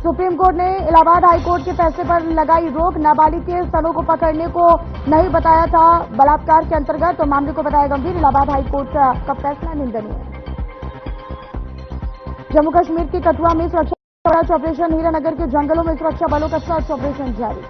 Supreme court ने Allahabad high court के फैसले पर लगाई रोक। नाबालिग के स्तनों को पकड़ने को नहीं बताया था बलात्कार के अंतर्गत, तो मामले को बताया गंभीर। इलाहाबाद हाई कोर्ट का फैसला निंदनीय। जम्मू कश्मीर के कठुआ में सुरक्षा सर्च ऑपरेशन। हीरानगर के जंगलों में सुरक्षा बलों का सर्च ऑपरेशन जारी।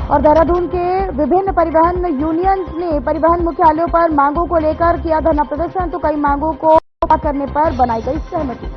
और देहरादून के विभिन्न परिवहन यूनियंस ने परिवहन मुख्यालयों पर मांगों को लेकर किया धरना प्रदर्शन, तो कई मांगों को पूरा करने पर बनाई गई सहमति।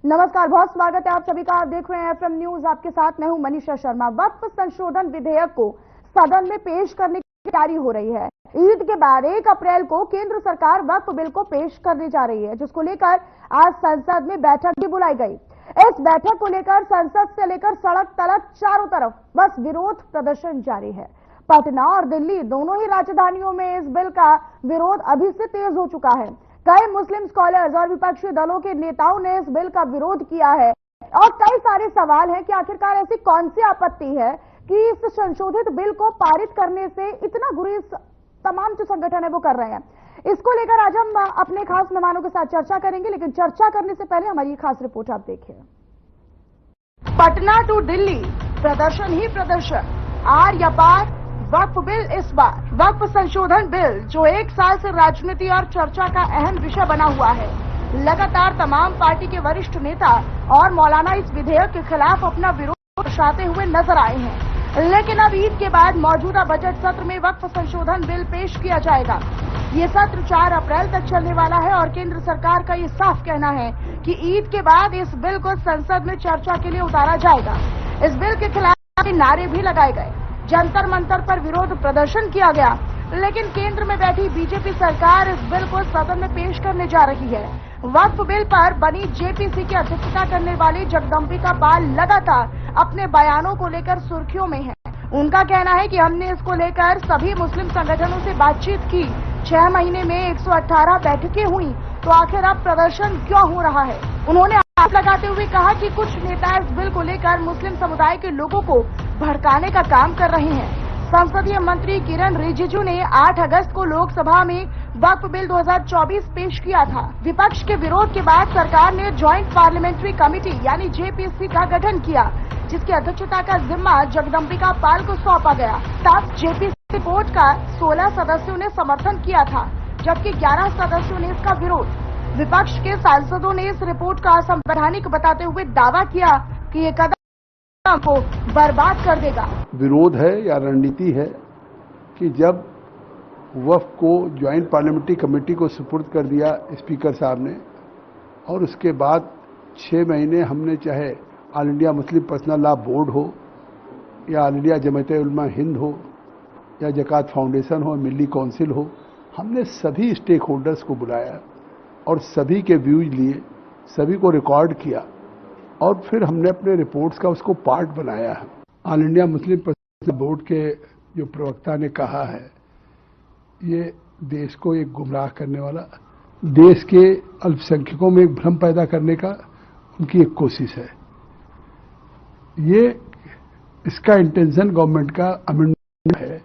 नमस्कार, बहुत स्वागत है आप सभी का। आप देख रहे हैं एफएम न्यूज, आपके साथ मैं हूं मनीषा शर्मा। वक्फ संशोधन विधेयक को सदन में पेश करने की तैयारी हो रही है। ईद के बाद 1 अप्रैल को केंद्र सरकार वक्फ बिल को पेश करने जा रही है, जिसको लेकर आज संसद में बैठक भी बुलाई गई। इस बैठक को लेकर संसद से लेकर सड़क तलक चारों तरफ बस विरोध प्रदर्शन जारी है। पटना और दिल्ली दोनों ही राजधानियों में इस बिल का विरोध अभी से तेज हो चुका है। कई मुस्लिम स्कॉलर्स और विपक्षी दलों के नेताओं ने इस बिल का विरोध किया है और कई सारे सवाल हैं कि आखिरकार ऐसी कौन सी आपत्ति है कि इस संशोधित बिल को पारित करने से इतना गुरेज तमाम जो संगठन है वो कर रहे हैं। इसको लेकर आज हम अपने खास मेहमानों के साथ चर्चा करेंगे, लेकिन चर्चा करने से पहले हमारी खास रिपोर्ट आप देखिए। पटना टू दिल्ली प्रदर्शन ही प्रदर्शन, आर या पार वक्फ बिल। इस बार वक्फ संशोधन बिल जो 1 साल से राजनीति और चर्चा का अहम विषय बना हुआ है। लगातार तमाम पार्टी के वरिष्ठ नेता और मौलाना इस विधेयक के खिलाफ अपना विरोध दर्शाते हुए नजर आए हैं, लेकिन अब ईद के बाद मौजूदा बजट सत्र में वक्फ संशोधन बिल पेश किया जाएगा। ये सत्र 4 अप्रैल तक चलने वाला है और केंद्र सरकार का ये साफ कहना है कि ईद के बाद इस बिल को संसद में चर्चा के लिए उतारा जाएगा। इस बिल के खिलाफ नारे भी लगाए गए, जंतर मंतर पर विरोध प्रदर्शन किया गया, लेकिन केंद्र में बैठी बीजेपी सरकार इस बिल को सदन में पेश करने जा रही है। वक्फ बिल पर बनी जेपीसी की अध्यक्षता करने वाली जगदम्बिका पाल लगातार अपने बयानों को लेकर सुर्खियों में है। उनका कहना है कि हमने इसको लेकर सभी मुस्लिम संगठनों से बातचीत की। 6 महीने में 118 बैठकें हुई, तो आखिर अब प्रदर्शन क्यों हो रहा है। उन्होंने आरोप लगाते हुए कहा कि कुछ नेता इस बिल को लेकर मुस्लिम समुदाय के लोगों को भड़काने का काम कर रहे हैं। संसदीय मंत्री किरण रिजिजू ने 8 अगस्त को लोकसभा में वक्फ बिल 2024 पेश किया था। विपक्ष के विरोध के बाद सरकार ने ज्वाइंट पार्लियामेंट्री कमेटी यानी जेपीसी का गठन किया, जिसकी अध्यक्षता का जिम्मा जगदम्बिका पाल को सौंपा गया। तब जेपीसी रिपोर्ट का 16 सदस्यों ने समर्थन किया था, जबकि 11 सदस्यों ने इसका विरोध। विपक्ष के सांसदों ने इस रिपोर्ट का असंवैधानिक बताते हुए दावा किया कि ये कदम को बर्बाद कर देगा। विरोध है या रणनीति है कि जब वक्फ को ज्वाइंट पार्लियामेंट्री कमेटी को सुपुर्द कर दिया स्पीकर साहब ने, और उसके बाद 6 महीने हमने चाहे all India Muslim personal law board हो या ऑल इंडिया जमात उलमा हिंद हो या ज़कात फाउंडेशन हो, मिली काउंसिल हो, हमने सभी स्टेक होल्डर्स को बुलाया और सभी के व्यूज लिए, सभी को रिकॉर्ड किया और फिर हमने अपने रिपोर्ट्स का उसको पार्ट बनाया है। All India Muslim personal board के जो प्रवक्ता ने कहा है, ये देश को एक गुमराह करने वाला, देश के अल्पसंख्यकों में एक भ्रम पैदा करने का उनकी एक कोशिश है। ये इसका इंटेंशन गवर्नमेंट का अमेंडमेंट है,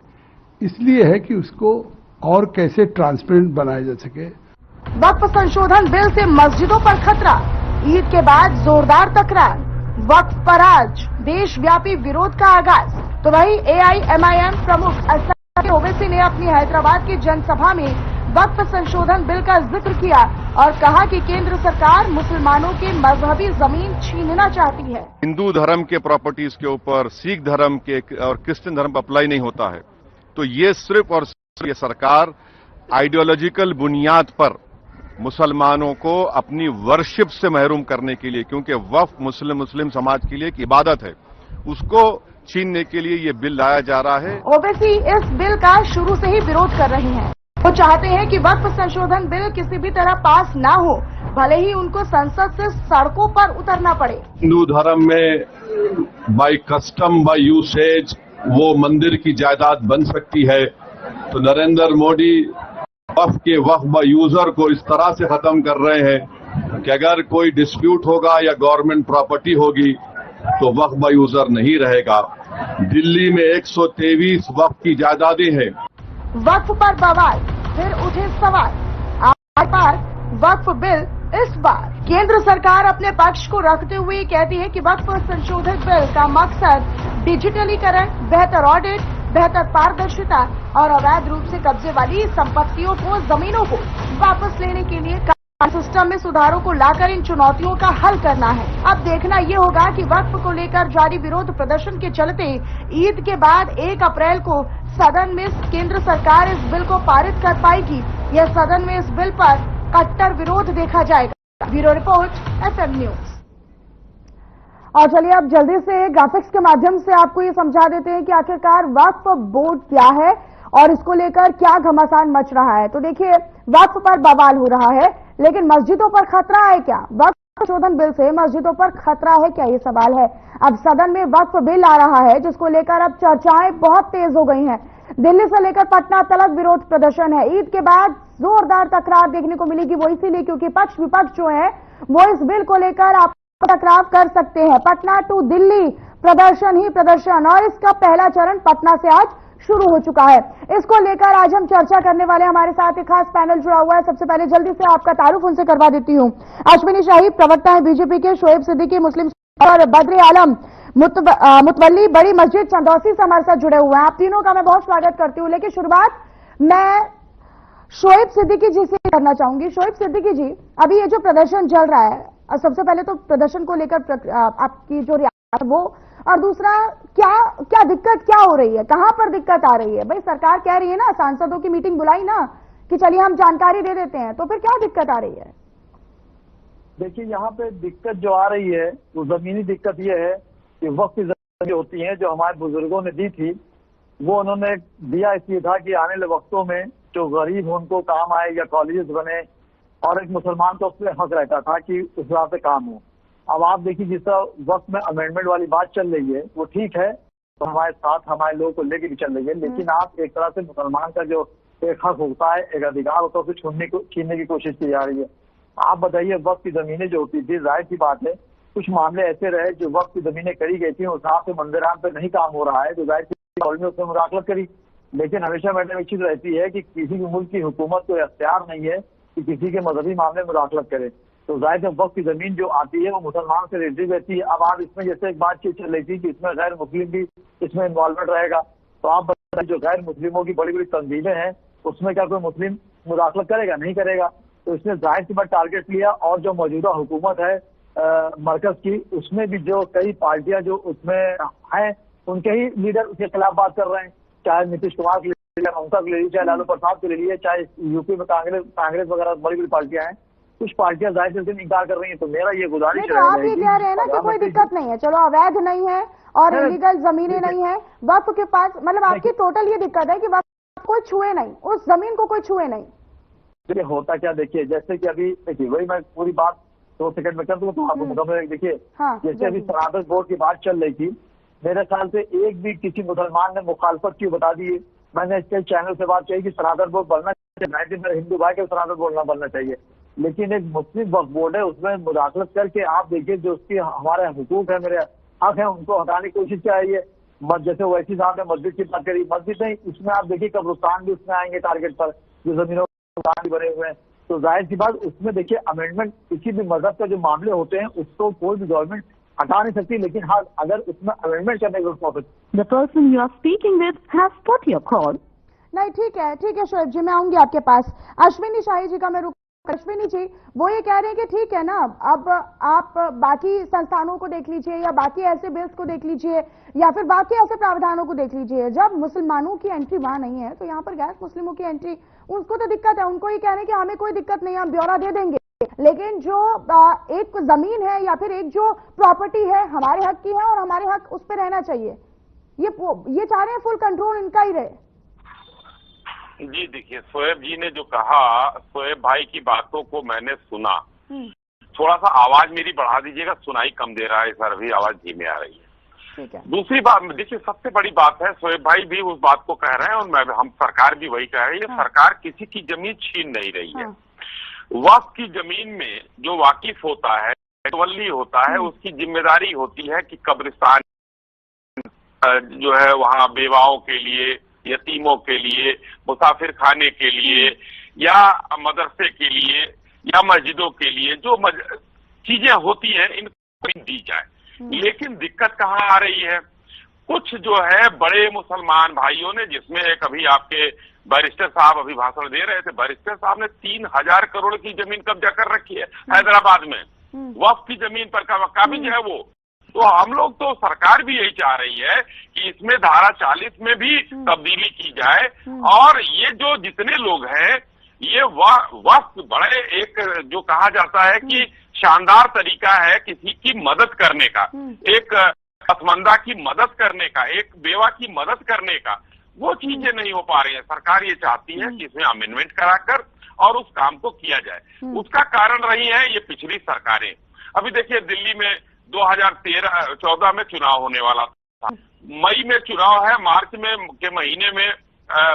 इसलिए है कि उसको और कैसे ट्रांसपेरेंट बनाया जा सके। वक्फ संशोधन बिल से मस्जिदों पर खतरा, ईद के बाद जोरदार तकरार, वक्फ पर आज देशव्यापी विरोध का आगाज। तो वहीं एआईएमआईएम प्रमुख असद ओवैसी ने अपनी हैदराबाद की जनसभा में वक्फ संशोधन बिल का जिक्र किया और कहा कि केंद्र सरकार मुसलमानों की मजहबी जमीन छीनना चाहती है। हिंदू धर्म के प्रॉपर्टीज के ऊपर सिख धर्म के और क्रिश्चियन धर्म पर अप्लाई नहीं होता है, तो ये सिर्फ और सिर्फ ये सरकार आइडियोलॉजिकल बुनियाद पर मुसलमानों को अपनी वर्शिप से महरूम करने के लिए, क्योंकि वक्फ मुस्लिम समाज के लिए एक इबादत है, उसको छीनने के लिए ये बिल लाया जा रहा है। ओवैसी इस बिल का शुरू से ही विरोध कर रहे हैं। वो चाहते हैं कि वक्फ संशोधन बिल किसी भी तरह पास ना हो, भले ही उनको संसद से सड़कों पर उतरना पड़े। हिंदू धर्म में बाय कस्टम बाय यूसेज वो मंदिर की जायदाद बन सकती है, तो नरेंद्र मोदी वक्फ के वक्फ यूजर को इस तरह से खत्म कर रहे हैं कि अगर कोई डिस्प्यूट होगा या गवर्नमेंट प्रॉपर्टी होगी तो वक्फ यूजर नहीं रहेगा। दिल्ली में 123 वक्फ की जायदादें हैं। वक्फ पर बवाल, फिर उठे सवाल। आज पर वक्फ बिल इस बार केंद्र सरकार अपने पक्ष को रखते हुए कहती है कि वक्फ संशोधित बिल का मकसद डिजिटलीकरण, बेहतर ऑडिट, बेहतर पारदर्शिता और अवैध रूप से कब्जे वाली संपत्तियों को, जमीनों को वापस लेने के लिए सिस्टम में सुधारों को लाकर इन चुनौतियों का हल करना है। अब देखना ये होगा कि वक्फ को लेकर जारी विरोध प्रदर्शन के चलते ईद के बाद 1 अप्रैल को सदन में केंद्र सरकार इस बिल को पारित कर पाएगी या सदन में इस बिल पर कट्टर विरोध देखा जाएगा। Bureau report, FM news. और चलिए अब जल्दी से ग्राफिक्स के माध्यम से आपको ये समझा देते हैं कि आखिरकार वक्फ बोर्ड क्या है और इसको लेकर क्या घमासान मच रहा है। तो देखिए, वक्फ पर बवाल हो रहा है, लेकिन मस्जिदों पर खतरा है क्या? वक्फ संशोधन बिल से मस्जिदों पर खतरा है क्या, ये सवाल है। अब सदन में वक्फ बिल आ रहा है जिसको लेकर अब चर्चाएं बहुत तेज हो गई हैं। दिल्ली से लेकर पटना तक विरोध प्रदर्शन है। ईद के बाद जोरदार तकरार देखने को मिलेगी, वो इसीलिए क्योंकि पक्ष विपक्ष जो है वो इस बिल को लेकर आप टकराव कर सकते हैं। पटना टू दिल्ली प्रदर्शन ही प्रदर्शन, और इसका पहला चरण पटना से आज शुरू हो चुका है। इसको लेकर आज हम चर्चा करने वाले, हमारे साथ एक खास पैनल जुड़ा हुआ है। सबसे पहले जल्दी से आपका तारुफ उनसे करवा देती हूँ। अश्विनी शाही प्रवक्ता है बीजेपी के, शोएब सिद्दीकी मुस्लिम और बद्र आलम मुतवल्ली बड़ी मस्जिद चंदौसी से हमारे साथ जुड़े हुए हैं। आप तीनों का मैं बहुत स्वागत करती हूँ। लेकिन शुरुआत मैं शोएब सिद्दीकी जी से करना चाहूंगी। शोएब सिद्दीकी जी, अभी ये जो प्रदर्शन चल रहा है, सबसे पहले तो प्रदर्शन को लेकर आपकी जो रिएक्शन है वो, और दूसरा क्या दिक्कत क्या हो रही है, कहां पर दिक्कत आ रही है? भाई सरकार कह रही है ना, सांसदों की मीटिंग बुलाई ना कि चलिए हम जानकारी दे देते हैं, तो फिर क्या दिक्कत आ रही है? देखिए, यहाँ पे दिक्कत जो आ रही है वो जमीनी दिक्कत ये है कि वक्त की जमीनें होती हैं जो हमारे बुजुर्गों ने दी थी, वो उन्होंने दिया इसलिए था कि आने वाले वक्तों में जो गरीब उनको काम आए या कॉलेजेस बने, और एक मुसलमान तो उसमें हक रहता था कि उस हिसाब से काम हो। अब आप देखिए, जिस तरह वक्त में अमेंडमेंट वाली बात चल रही है वो ठीक है, तो हमारे साथ हमारे लोगों को लेके भी चल रही है, लेकिन आप एक तरह से मुसलमान का जो एक हक होता है, एक अधिकार होता है, उसे छीनने की कोशिश की जा रही है। आप बताइए, वक्त की जमीनें जो होती थी, जाहिर सी बात है कुछ मामले ऐसे रहे जो वक्त की जमीनें करी गई थी, उस हिसाब से मंदिरान पे नहीं काम हो रहा है, तो जाहिर सी में उसने मुदाखलत करी। लेकिन हमेशा मैडम एक चीज रहती है कि किसी भी मुल्क की हुकूमत को अख्तियार नहीं है कि किसी के मजहबी मामले में मुदाखलत करे, तो जाहिर है वक्त की जमीन जो आती है वो मुसलमान से रिलेटेड रहती है। अब आप इसमें जैसे एक बात चल रही थी कि इसमें गैर मुस्लिम भी इसमें इन्वॉल्वमेंट रहेगा, तो आप बताइए जो गैर मुस्लिमों की बड़ी बड़ी तंजीमें हैं उसमें क्या कोई मुस्लिम मुदाखलत करेगा? नहीं करेगा। तो इसने जाहिर सी बात टारगेट लिया, और जो मौजूदा हुकूमत है मरकज की, उसमें भी जो कई पार्टियां जो उसमें हैं उनके ही लीडर उसके खिलाफ बात कर रहे हैं, चाहे नीतीश कुमार के लिए, ममता के लिए, चाहे लालू प्रसाद के लिए, चाहे यूपी में कांग्रेस वगैरह बड़ी बड़ी पार्टियां हैं, कुछ पार्टियां जाहिर से इनकार कर रही हैं। तो मेरा ये गुजारिश है, आप ये कह रहे हैं ना कि कोई दिक्कत नहीं है, चलो अवैध नहीं है और इलीगल जमीनें नहीं है, वक्फ के पास, मतलब आपकी टोटल ये दिक्कत है कि वक्फ कोई छुए नहीं, उस जमीन को कोई छुए नहीं। देखिए होता क्या, देखिए जैसे कि अभी देखिए वही मैं पूरी बात 2 सेकंड में कर दूं तो आपको मुकम्मल देखिए, जैसे अभी सनातन बोर्ड की बात चल रही थी, मेरे ख्याल से एक भी किसी मुसलमान ने मुखालफत क्यों बता दी है? मैंने इसके चैनल से बात कही कि सनातन बोर्ड बनना चाहिए, मेरे हिंदू भाई के सनातन बोर्ड बनना चाहिए, लेकिन एक मुस्लिम वक्फ बोर्ड है उसमें मुदाखलत करके आप देखिए जो उसकी हमारे हुकूक है, मेरे हक है, उनको हटाने की कोशिश क्या है। जैसे वैसी साहब ने मस्जिद की बात करी, मस्जिद नहीं, इसमें आप देखिए कब्रिस्तान भी उसमें आएंगे टारगेट पर, जो जमीनों भी बने हुए हैं। तो जाहिर सी बात उसमें देखिए अमेंडमेंट किसी भी मजहब का जो मामले होते हैं उसको कोई भी गवर्नमेंट हटा नहीं सकती, लेकिन हाँ अगर उसमें अमेंडमेंट करने की The person you are speaking with has put your call. नहीं, ठीक है शोएब जी, मैं आऊंगी आपके पास। अश्विनी शाही जी का मैं अश्विनी जी, वो ये कह रहे हैं कि ठीक है ना, अब आप बाकी संस्थानों को देख लीजिए या बाकी ऐसे बिल्स को देख लीजिए या फिर बाकी ऐसे प्रावधानों को देख लीजिए, जब मुसलमानों की एंट्री वहां नहीं है तो यहाँ पर गैर मुस्लिमों की एंट्री, उनको तो दिक्कत है, उनको ये कह रहे हैं कि हमें कोई दिक्कत नहीं है, हम ब्यौरा दे देंगे, लेकिन जो एक जमीन है या फिर एक जो प्रॉपर्टी है हमारे हक की है और हमारे हक उस पर रहना चाहिए, ये चाह रहे हैं फुल कंट्रोल इनका ही रहे। जी देखिए, शोएब जी ने जो कहा, शोएब भाई की बातों को मैंने सुना, थोड़ा सा आवाज मेरी बढ़ा दीजिएगा, सुनाई कम दे रहा है सर, अभी आवाज धीमे आ रही है। ठीक है। दूसरी बात देखिए, सबसे बड़ी बात है, शोएब भाई भी उस बात को कह रहे हैं और हम सरकार भी वही कह रही है, सरकार किसी की जमीन छीन नहीं रही है। वक्फ की जमीन में जो वाकिफ होता है, मुतवल्ली होता है, उसकी जिम्मेदारी होती है कि कब्रिस्तान जो है वहाँ बेवाओं के लिए, यतीमों के लिए, मुसाफिर खाने के लिए या मदरसे के लिए या मस्जिदों के लिए जो चीजें होती हैं इनको दी जाए। लेकिन दिक्कत कहाँ आ रही है, कुछ जो है बड़े मुसलमान भाइयों ने, जिसमें एक अभी आपके बैरिस्टर साहब अभी भाषण दे रहे थे, बैरिस्टर साहब ने 3000 करोड़ की जमीन कब्जा कर रखी है हैदराबाद में, वक्फ की जमीन पर काबिज है वो। तो हम लोग तो, सरकार भी यही चाह रही है कि इसमें धारा 40 में भी तब्दीली की जाए और ये जो जितने लोग हैं ये वक्फ बड़े एक जो कहा जाता है कि शानदार तरीका है किसी की मदद करने का, एक पसमंदा की मदद करने का, एक बेवा की मदद करने का, वो चीजें नहीं हो पा रही है। सरकार ये चाहती है कि इसमें अमेंडमेंट कराकर और उस काम को किया जाए। उसका कारण रही है ये पिछली सरकारें। अभी देखिए दिल्ली में 2013-14 में चुनाव होने वाला था, मई में चुनाव है, मार्च में के महीने में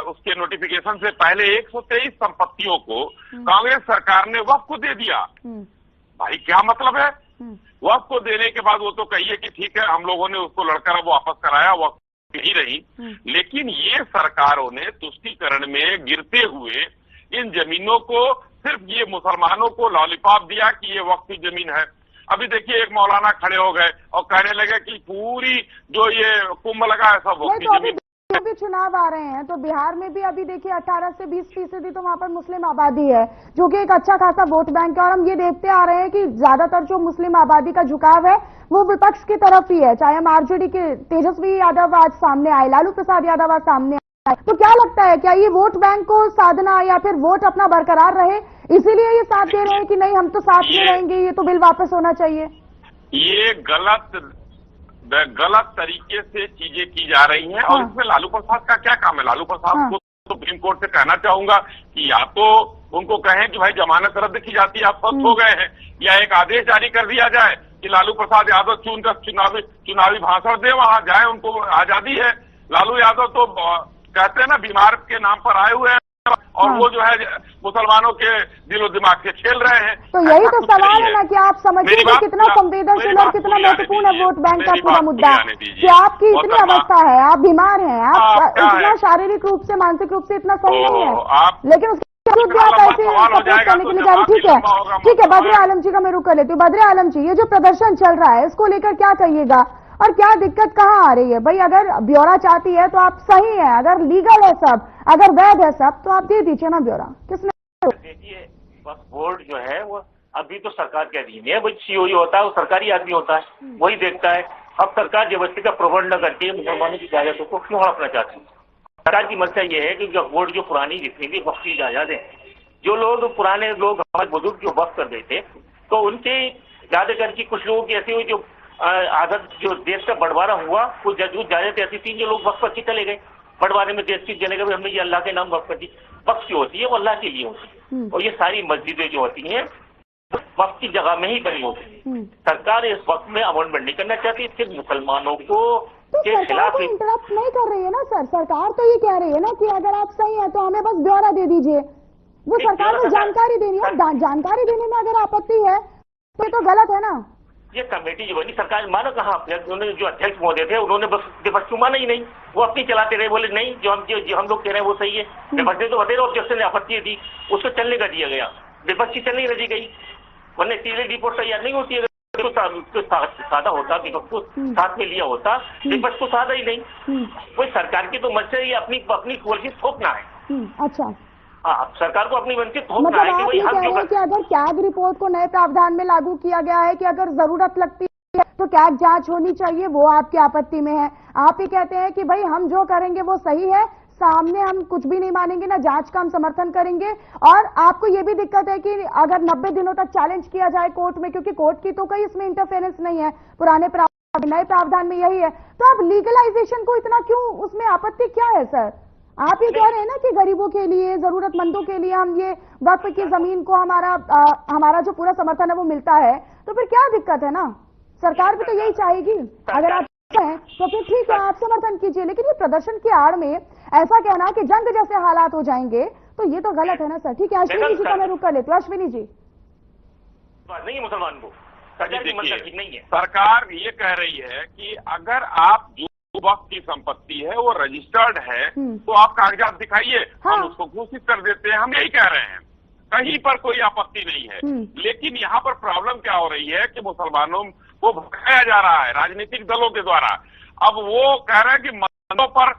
उसके नोटिफिकेशन से पहले 123 संपत्तियों को कांग्रेस सरकार ने वक्फ को दे दिया। भाई क्या मतलब है? वक्फ को देने के बाद वो तो कहिए कि ठीक है हम लोगों ने उसको लड़कर अब वापस कराया, वक्फ नहीं रही, लेकिन ये सरकारों ने तुष्टीकरण में गिरते हुए इन जमीनों को सिर्फ ये मुसलमानों को लॉलीपॉप दिया कि ये वक्फ की जमीन है। अभी देखिए एक मौलाना खड़े हो गए और कहने लगे कि पूरी जो ये कुंभ लगा है सब वक्फ की जमीन। भी चुनाव आ रहे हैं तो बिहार में भी अभी देखिए 18 से 20% तो वहां पर मुस्लिम आबादी है, जो कि एक अच्छा खासा वोट बैंक है। और हम ये देखते आ रहे हैं कि ज्यादातर जो मुस्लिम आबादी का झुकाव है वो विपक्ष की तरफ ही है, चाहे हम आरजेडी के तेजस्वी यादव आज सामने आए, लालू प्रसाद यादव आज सामने आए। तो क्या लगता है, क्या ये वोट बैंक को साधना या फिर वोट अपना बरकरार रहे इसीलिए ये साथ दे रहे हैं कि नहीं हम तो साथ में रहेंगे, ये तो बिल वापस होना चाहिए? ये गलत तरीके से चीजें की जा रही हैं। और इसमें लालू प्रसाद का क्या काम है? लालू प्रसाद को तो सुप्रीम कोर्ट से कहना चाहूंगा कि या तो उनको कहें कि भाई जमानत रद्द की जाती है, आप स्वस्थ हो गए हैं, या एक आदेश जारी कर दिया जाए कि लालू प्रसाद यादव चुनकर चुनावी भाषण दे, वहां जाए, उनको आजादी है। लालू यादव तो कहते हैं ना बीमार के नाम पर आए हुए हैं और वो जो है मुसलमानों के दिलो दिमाग से खेल रहे हैं। तो यही तो सवाल है ना कि आप समझिए कि कितना संवेदनशील और कितना महत्वपूर्ण है वोट बैंक का पूरा मुद्दा, कि आपकी इतनी अवस्था है, आप बीमार हैं, आप इतना शारीरिक रूप से मानसिक रूप से इतना सही नहीं है, लेकिन उसके बावजूद भी आप ऐसे सपोर्ट करने के लिए जा रहे। ठीक है, बद्र आलम जी का मैं रुक कर लेती हूँ। बद्र आलम जी, ये जो प्रदर्शन चल रहा है इसको लेकर क्या कहिएगा और क्या दिक्कत कहाँ आ रही है? भाई अगर ब्यौरा चाहती है तो आप सही है, अगर लीगल है सब, अगर वैध है सब, तो आप दे दीजिए ना ब्यौरा। किसने? देखिए वक्फ बोर्ड जो है वो अभी तो सरकार के अधीन है, वही सीओई होता है, वो सरकारी आदमी होता है, वही देखता है। अब सरकार जबरदस्ती का प्रबंध न करके मुसलमानों की इजाजतों को क्यों हड़पना चाहती है? सरकार की मंशा ये है कि वक्फ बोर्ड जो पुरानी जितनी भी वक्फ की इजाजत है, जो लोग पुराने लोग हमारे बुजुर्ग जो वक्फ कर देते तो उनके ज्यादा करके कुछ लोगों की ऐसी हुई जो आदत जो देश का बंटवारा हुआ, कुछ इजाजत ऐसी थी जो लोग वक्फ पर चले गए, बंटवारे में देश की चले गए, हमने ये अल्लाह के नाम वक्फ कर दी। वक्फ जो होती है वो अल्लाह के लिए होती है और ये सारी मस्जिदें जो होती हैं वक्फ की जगह में ही बनी होती है। सरकार इस वक्त में अमेंडमेंट नहीं करना चाहती, सिर्फ मुसलमानों को के खिलाफ इंटरप्ट नहीं कर रही है ना सर। सरकार तो ये कह रही है ना कि अगर आप सही है तो हमें बस ब्यौरा दे दीजिए। वो सरकार को जानकारी देनी है, जानकारी देने में अगर आपत्ति है तो ये तो गलत है ना। ये कमेटी जो बनी सरकार मानो कहाँ, उन्होंने जो अध्यक्ष महोदय थे उन्होंने बस विपक्ष माना ही नहीं, वो अपनी चलाते रहे, बोले नहीं जो हम लोग कह रहे हैं वो सही है। विपक्ष ने तो बतेरा ऑब्जेक्शन ने आपत्ति दी, उसको चलने का दिया गया, विपक्ष की चलने रही गई, वरना सीरियल रिपोर्ट तैयार नहीं होती है। सादा होता, विपक्ष को साथ में लिया होता, विपक्ष को सादा ही नहीं। कोई सरकार की तो मंशा ये अपनी पॉलिसी थोपना है। अच्छा, हाँ, सरकार को अपनी मंशा थोपना मतलब है कि भाई हम कि अगर कैग रिपोर्ट को नए प्रावधान में लागू किया गया है कि अगर जरूरत लगती है तो कैग जांच होनी चाहिए, वो आपकी आपत्ति में है। आप ही कहते हैं कि भाई हम जो करेंगे वो सही है, सामने हम कुछ भी नहीं मानेंगे, ना जांच का हम समर्थन करेंगे। और आपको ये भी दिक्कत है कि अगर 90 दिनों तक चैलेंज किया जाए कोर्ट में, क्योंकि कोर्ट की तो कोई इसमें इंटरफेरेंस नहीं है, पुराने नए प्रावधान में यही है, तो आप लीगलाइजेशन को इतना क्यों, उसमें आपत्ति क्या है सर? आप ये कह रहे हैं ना कि गरीबों के लिए, जरूरतमंदों के लिए हम ये वक्फ की जमीन को हमारा जो पूरा समर्थन है वो मिलता है, तो फिर क्या दिक्कत है ना? सरकार भी तो यही चाहेगी। अगर आप है तो फिर ठीक है, आप समर्थन कीजिए, लेकिन ये प्रदर्शन की आड़ में ऐसा कहना कि जंग जैसे हालात हो जाएंगे तो ये तो गलत है ना सर। ठीक है, अश्विनी जी का मैं रुक कर लेती हूँ। अश्विनी जी, नहीं है मुसलमान को सरकार की मंशा नहीं है। सरकार ये कह रही है कि अगर आप जो वक्त की संपत्ति है वो रजिस्टर्ड है तो आप कागजात दिखाइए, हाँ। हम उसको घोषित कर देते हैं, हम यही कह रहे हैं, कहीं पर कोई आपत्ति नहीं है। लेकिन यहाँ पर प्रॉब्लम क्या हो रही है कि मुसलमानों को भड़काया जा रहा है राजनीतिक दलों के द्वारा। अब वो कह रहे हैं कि मंदिरों पर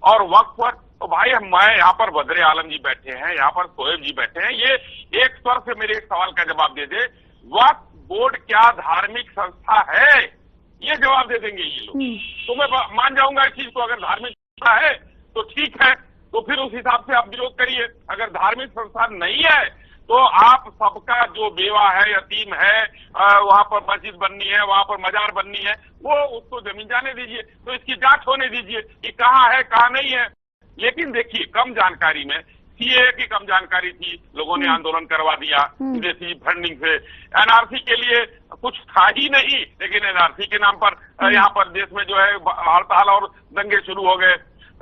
और वक्फ पर, तो भाई मैं यहाँ पर बद्रे आलम जी बैठे हैं, यहाँ पर शोएब जी बैठे हैं, ये एक स्वर से मेरे एक सवाल का जवाब दे दे, वक्फ बोर्ड क्या धार्मिक संस्था है? ये जवाब दे देंगे ये लोग। तो मैं मान जाऊंगा इस चीज को, अगर धार्मिक संस्था है तो ठीक है, तो फिर उस हिसाब से आप विरोध करिए। अगर धार्मिक संस्था नहीं है तो आप सबका जो बेवा है, यतीम है, वहां पर मस्जिद बननी है, वहां पर मजार बननी है, वो उसको जमीन जाने दीजिए, तो इसकी जांच होने दीजिए कि कहाँ है कहाँ नहीं है। लेकिन देखिए, कम जानकारी में सीए की कम जानकारी थी, लोगों ने आंदोलन करवा दिया विदेशी फंडिंग से। एनआरसी के लिए कुछ था ही नहीं, लेकिन एनआरसी के नाम पर यहाँ पर देश में जो है हड़ताल और दंगे शुरू हो गए,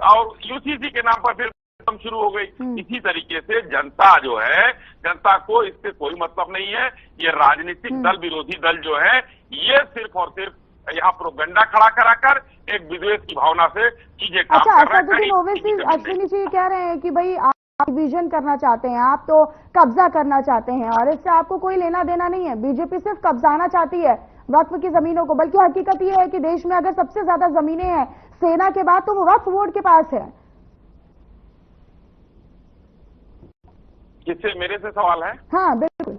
और यूसीसी के नाम पर फिर शुरू हो गई। इसी तरीके से जनता जो है, जनता को इससे कोई मतलब नहीं है। ये राजनीतिक दल, विरोधी दल जो है, ये सिर्फ और सिर्फ यहाँ प्रोपेगेंडा खड़ा कराकर एक विद्वेष की भावना से चीजें काम कर रहे हैं। असदुद्दीन ओवैसी, अश्विनी जी कह रहे हैं कि भाई आप डिवीजन करना चाहते हैं, आप तो कब्जा करना चाहते हैं और इससे आपको कोई लेना देना नहीं है। बीजेपी सिर्फ कब्जाना चाहती है वक्फ की जमीनों को, बल्कि हकीकत यह है कि देश में अगर सबसे ज्यादा जमीनें हैं सेना के बाद तो वो वक्फ बोर्ड के पास है। किससे? मेरे से सवाल है? हाँ बिल्कुल।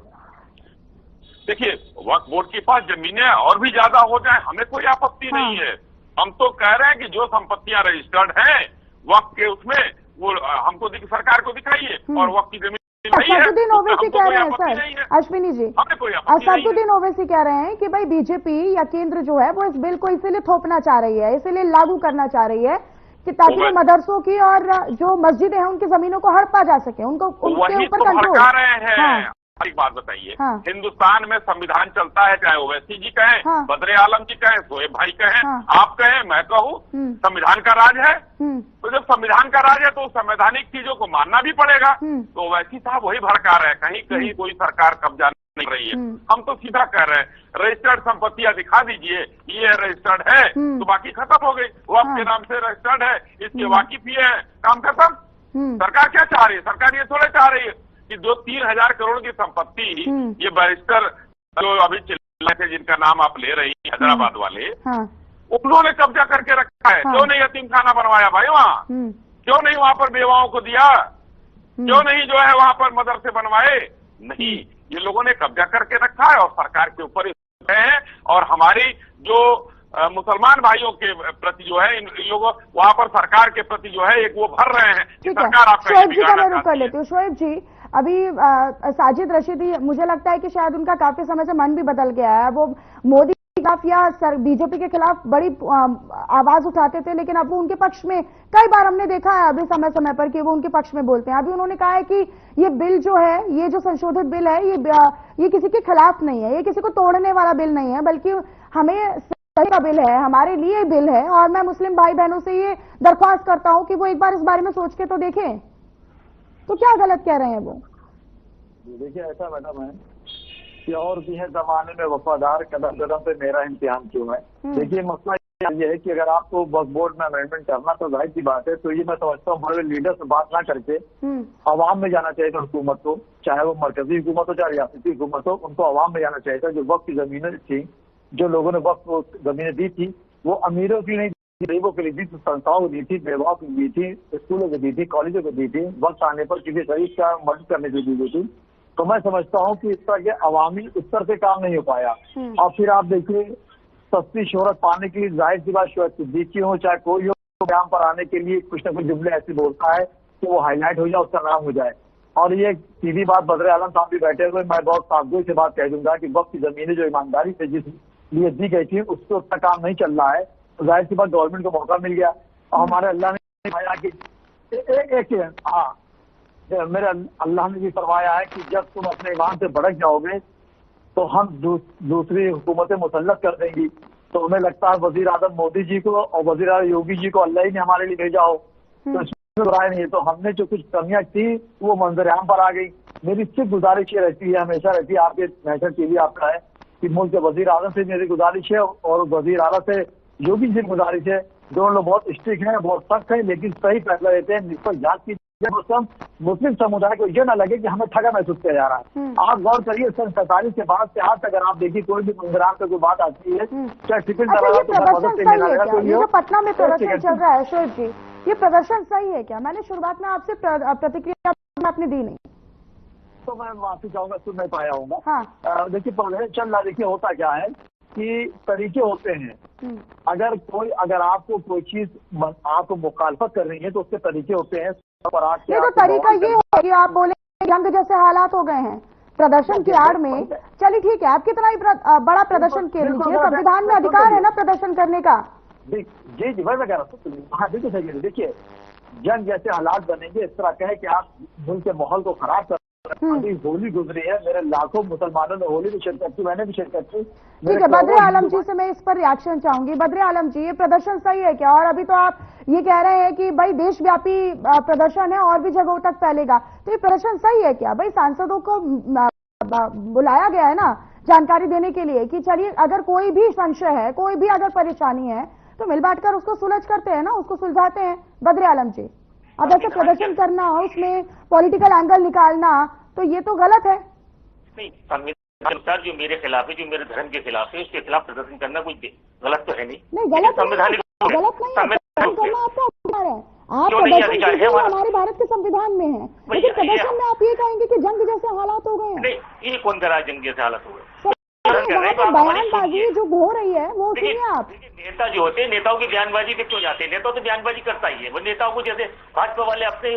देखिए, वक्फ बोर्ड के पास जमीनें और भी ज्यादा हो जाए, हमें कोई आपत्ति नहीं है। हम तो कह रहे हैं कि जो संपत्तियां रजिस्टर्ड हैं वक्फ के, उसमें वो हमको सरकार को दिखाइए, और वक्फ की जमीन असदुद्दीन ओवैसी कह रहे हैं सर, अश्विनी जी, असदुद्दीन ओवैसी कह रहे हैं कि भाई बीजेपी या केंद्र जो है वो इस बिल को इसीलिए थोपना चाह रही है, इसीलिए लागू करना चाह रही है कि ताकि वो मदरसों की और जो मस्जिदें हैं उनकी जमीनों को हड़पा जा सके, उनको उनके ऊपर कंट्रोल। हाँ। एक बात बताइए, हिंदुस्तान में संविधान चलता है, चाहे ओवैसी जी कहें, बद्रे आलम जी कहें, शोएब भाई कहें, आप कहें, मैं कहूँ, संविधान का राज है। तो जब संविधान का राज है तो संवैधानिक चीजों को मानना भी पड़ेगा। तो ओवैसी साहब वही भड़का रहे हैं, कहीं कहीं कोई सरकार कब्जा नहीं रही है। हम तो सीधा कह रहे हैं, रजिस्टर्ड संपत्तियां दिखा दीजिए, ये रजिस्टर्ड है तो बाकी खत्म हो गई। वो आपके नाम से रजिस्टर्ड है, इसके वाकिफ ही है, काम खत्म। सरकार क्या चाह रही है? सरकार ये थोड़े चाह रही है कि जो 3000 करोड़ की संपत्ति ये बैरिस्टर जो अभी चिल्ला थे, जिनका नाम आप ले रही हैं, हैदराबाद वाले, उन्होंने कब्जा करके रखा है। क्यों नहीं यतीम खाना बनवाया भाई वहाँ? क्यों नहीं वहाँ पर बेवाओं को दिया? क्यों नहीं जो है वहाँ पर मदरसे बनवाए? नहीं, ये लोगों ने कब्जा करके रखा है और सरकार के ऊपर है। और हमारी जो मुसलमान भाइयों के प्रति जो है, इन लोगों वहाँ पर सरकार के प्रति जो है एक वो भर रहे हैं कि सरकार आपका शोएब जी का मैं रुक कर लेती हूँ। शोएब जी, अभी साजिद रशीदी, मुझे लगता है कि शायद उनका काफी समय से मन भी बदल गया है। वो मोदी के खिलाफ या बीजेपी के खिलाफ बड़ी आवाज उठाते थे, लेकिन अब वो उनके पक्ष में, कई बार हमने देखा है अभी समय समय पर कि वो उनके पक्ष में बोलते हैं। अभी उन्होंने कहा है कि ये बिल जो है, ये जो संशोधित बिल है, ये किसी के खिलाफ नहीं है, ये किसी को तोड़ने वाला बिल नहीं है, बल्कि हमें का बिल है, हमारे लिए बिल है। और मैं मुस्लिम भाई बहनों से ये दरख्वास्त करता हूं कि वो एक बार इस बारे में सोच के तो देखें। तो क्या गलत कह रहे हैं वो? देखिए, ऐसा मैडम है कि और भी है जमाने में वफादार, कदम कदम पे मेरा इम्तिहान क्यों है। देखिए, मसला ये है कि अगर आपको वक्फ बोर्ड में अमेंडमेंट करना तो जाहिर सी बात है, तो ये मैं समझता हूँ बड़े लीडर से बात ना करके अवाम में जाना चाहिए था हुकूमत को, चाहे वो मरकजी हुकूमत हो चाहे रियासती हुकूमत हो, उनको अवाम में जाना चाहिए था। जो वक्त की जमीनें थी, जो लोगों ने वक्त जमीनें दी थी, वो अमीरों की नहीं, गरीबों के लिए दी, संस्थाओं को दी थी, बेवाओं को दी थी, स्कूलों को दी थी, कॉलेजों को दी थी, वक्त आने पर किसी गरीब का मदद करने के लिए दी थी। तो मैं समझता हूँ कि इस तरह के अवामी स्तर से काम नहीं हो पाया। और फिर आप देखिए, सस्ती शोहरत पाने के लिए जाहिर सी बात शोहरत सिद्दीकी हो चाहे कोई हो, बयान पर आने के लिए कुछ न कुछ जुमले ऐसे बोलता है कि वो हाईलाइट हो जाए, उसका नाम हो जाए। और ये सीधी बात, बद्रे आलम साहब भी बैठे हुए, मैं बहुत सावधानी से बात कह दूंगा कि वक्त की जमीनें जो ईमानदारी से जिस लिए दी गई थी उससे उतना काम नहीं चल रहा है। तो जाहिर सी बात गवर्नमेंट को मौका मिल गया और हमारे अल्लाह ने फरमाया कि मेरे अल्लाह ने भी फरमाया है कि जब तुम अपने ईमान से भड़क जाओगे तो हम दूसरी हुकूमतें मुसल्लत कर देंगी। तो हमें लगता है वजीर आजम मोदी जी को और वजीर आजम योगी जी को अल्लाह ही ने हमारे लिए भेजा हो, तो इसमें बुराई नहीं है। तो हमने जो कुछ कमियां थी वो मंजर-ए-आम पर आ गई। मेरी सिर्फ गुजारिश ये रहती है, हमेशा रहती है, आपके नेशनल टीवी आपका है, कि मुल्क के वजीर आजम से मेरी गुजारिश है और वजीर आला से योगी जी की गुजारिश है, दोनों लोग बहुत स्ट्रिक्ट हैं, बहुत सख्त है, लेकिन सही फैसला लेते हैं, निष्पक्ष जांच की। मुस्लिम समुदाय को ये ना लगे कि हमें ठगा महसूस किया जा रहा है। आप गौर करिए, सन 47 के बाद से आज तक अगर आप देखिए कोई भी मंजराम पे कोई बात आती है, चाहे टिफिन अच्छा, ये प्रदर्शन सही है क्या? ये जो पटना में प्रदर्शन चल रहा है शोएब जी, ये प्रदर्शन सही है क्या? मैंने शुरुआत में आपसे प्रतिक्रिया आपने दी नहीं, तो मैं माफी चाहूंगा, सुन नहीं पाया हूँ। हाँ। देखिए प्रदर्शन चल रहा, देखिए होता क्या है कि तरीके होते हैं। अगर आपको कोई चीज आपको मुखालफत कर रही है तो उसके तरीके होते हैं। ये तो तरीका ये है कि आप बोले जंग जैसे हालात हो गए हैं प्रदर्शन की आड़ में। चलिए ठीक है, आप कितना ही बड़ा प्रदर्शन कर लीजिए, संविधान में अधिकार है ना प्रदर्शन करने का। जी जी वही मैं कह रहा हूँ। हाँ बिल्कुल सही है। देखिए जंग जैसे हालात बनेंगे, इस तरह कहे कि आप मुल्क के माहौल को खराब कर। अभी होली गुजरी है, मेरे लाखों मुसलमानों ने होली में शिरकत की, मैंने भी शिरकत की। ठीक है, बद्र आलम जी से मैं इस पर रिएक्शन चाहूंगी। बद्र आलम जी, ये प्रदर्शन सही है क्या? और अभी तो आप ये कह रहे हैं कि भाई देशव्यापी प्रदर्शन है और भी जगहों तक फैलेगा, तो ये प्रदर्शन सही है क्या? भाई सांसदों को बुलाया गया है ना जानकारी देने के लिए कि चलिए अगर कोई भी संशय है, कोई भी अगर परेशानी है तो मिल बांटकर उसको सुलझ करते हैं ना, उसको सुलझाते हैं। बद्र आलम जी, अब ऐसे प्रदर्शन करना, उसमें पॉलिटिकल एंगल निकालना, तो ये तो गलत है। नहीं, संविधान अनुसार जो मेरे खिलाफ है, जो मेरे धर्म के खिलाफ है, उसके खिलाफ प्रदर्शन करना कोई गलत तो है नहीं। गलत संवैधानिक गलत नहीं है, करना आपका अधिकार है। आप प्रदर्शन कीजिए, हमारे भारत के संविधान में है, लेकिन प्रदर्शन में आप ये कहेंगे कि जंग जैसे हालात हो गए हैं। नहीं, ये कौन करा जंग जैसे हालात हो गए? बयानबाजी जो हो रही है वो सुनिए आप। नेता जो होते हैं, नेताओं की बयानबाजी पे क्यों जाते हैं? नेता तो बयानबाजी करता ही है। वो नेताओं को जैसे भाजपा वाले अपने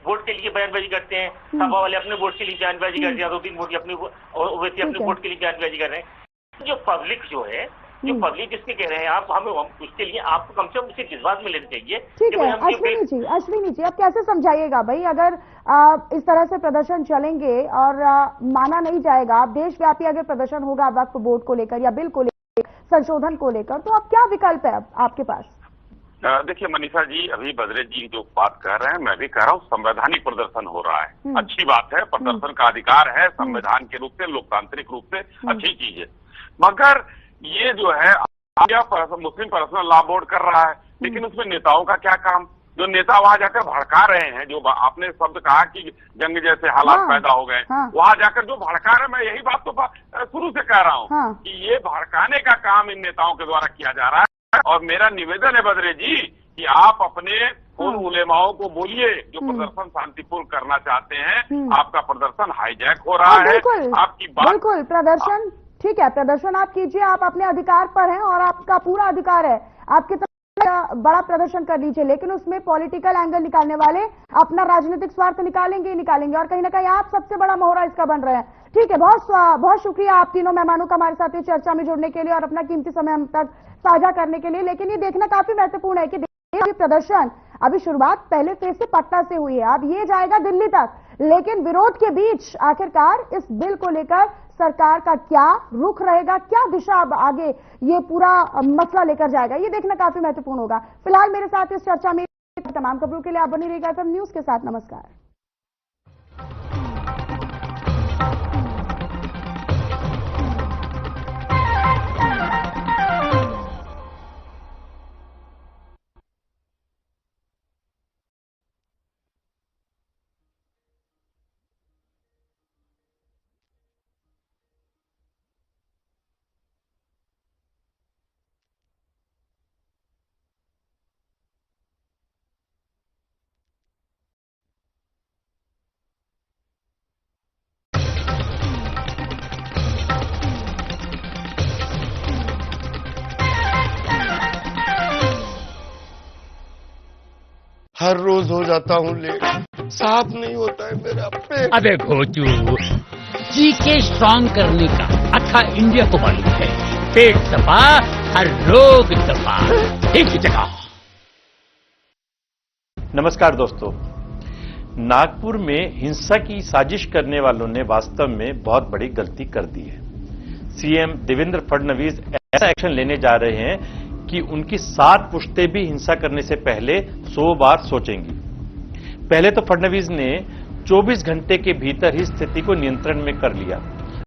वोट के लिए बयानबाजी करते हैं, सपा वाले अपने वोट के लिए बयानबाजी करते हैं, 2-3 वोट अपने ओवैसी अपने वोट के लिए बयानबाजी कर रहे हैं। जो पब्लिक जो है, जो पब्लिक जिसके कह रहे हैं आप, हम उसके लिए आपको कम से कम उसे विश्वास में लेना चाहिए। ठीक है अश्विनी जी, आप कैसे समझाइएगा भाई, अगर इस तरह से प्रदर्शन चलेंगे और माना नहीं जाएगा, आप देशव्यापी अगर प्रदर्शन होगा वक्फ बोर्ड को लेकर या बिल को लेकर, संशोधन को लेकर, तो अब क्या विकल्प है आपके पास? देखिए मनीषा जी, अभी बद्रे जी जो बात कह रहे हैं, मैं भी कह रहा हूँ, संवैधानिक प्रदर्शन हो रहा है, अच्छी बात है, प्रदर्शन का अधिकार है, संविधान के रूप से, लोकतांत्रिक रूप से अच्छी चीज है। मगर ये जो है मुस्लिम पर्सनल लॉ बोर्ड कर रहा है, लेकिन उसमें नेताओं का क्या काम? जो नेता वहां जाकर भड़का रहे हैं, जो आपने शब्द कहा कि जंग जैसे हालात पैदा हो गए, वहां जाकर जो भड़का रहे हैं, मैं यही बात तो शुरू से कह रहा हूँ कि ये भड़काने का काम इन नेताओं के द्वारा किया जा रहा है। और मेरा निवेदन है बद्रे जी कि आप अपने उन उलेमाओं को बोलिए जो प्रदर्शन शांतिपूर्ण करना चाहते हैं, आपका प्रदर्शन हाईजैक हो रहा है। आपकी बात बिल्कुल, प्रदर्शन ठीक है, प्रदर्शन आप कीजिए, आप अपने अधिकार पर हैं और आपका पूरा अधिकार है, आपकी तरफ बड़ा प्रदर्शन कर लीजिए, लेकिन उसमें पॉलिटिकल एंगल निकालने वाले अपना राजनीतिक स्वार्थ निकालेंगे और कहीं ना कहीं आप सबसे बड़ा मोहरा इसका बन रहे हैं। ठीक है, बहुत शुक्रिया आप तीनों मेहमानों का हमारे साथ इस चर्चा में जुड़ने के लिए और अपना कीमती समय हम तक साझा करने के लिए। लेकिन ये देखना काफी महत्वपूर्ण है कि ये प्रदर्शन अभी शुरुआत पहले फेज से पटना से हुई है, अब ये जाएगा दिल्ली तक, लेकिन विरोध के बीच आखिरकार इस बिल को लेकर सरकार का क्या रुख रहेगा, क्या दिशा अब आगे ये पूरा मसला लेकर जाएगा, ये देखना काफी महत्वपूर्ण होगा। फिलहाल मेरे साथ इस चर्चा में तमाम खबरों के लिए आप बनी रहिएगा FM न्यूज के साथ। नमस्कार। हर रोज हो जाता हूँ लेट, साफ नहीं होता है मेरा पेट। अबे घोचू, जीके स्ट्रॉन्ग करने का अच्छा इंडिया को मालूम है, पेट दबा हर रोग दबा, एक ही जगह। नमस्कार दोस्तों, नागपुर में हिंसा की साजिश करने वालों ने वास्तव में बहुत बड़ी गलती कर दी है। सीएम देवेंद्र फडणवीस ऐसा एक्शन लेने जा रहे हैं कि उनकी 7 पुश्तें भी हिंसा करने से पहले 100 बार सोचेंगी। पहले तो फडणवीस ने 24 घंटे के भीतर ही स्थिति को नियंत्रण में कर लिया।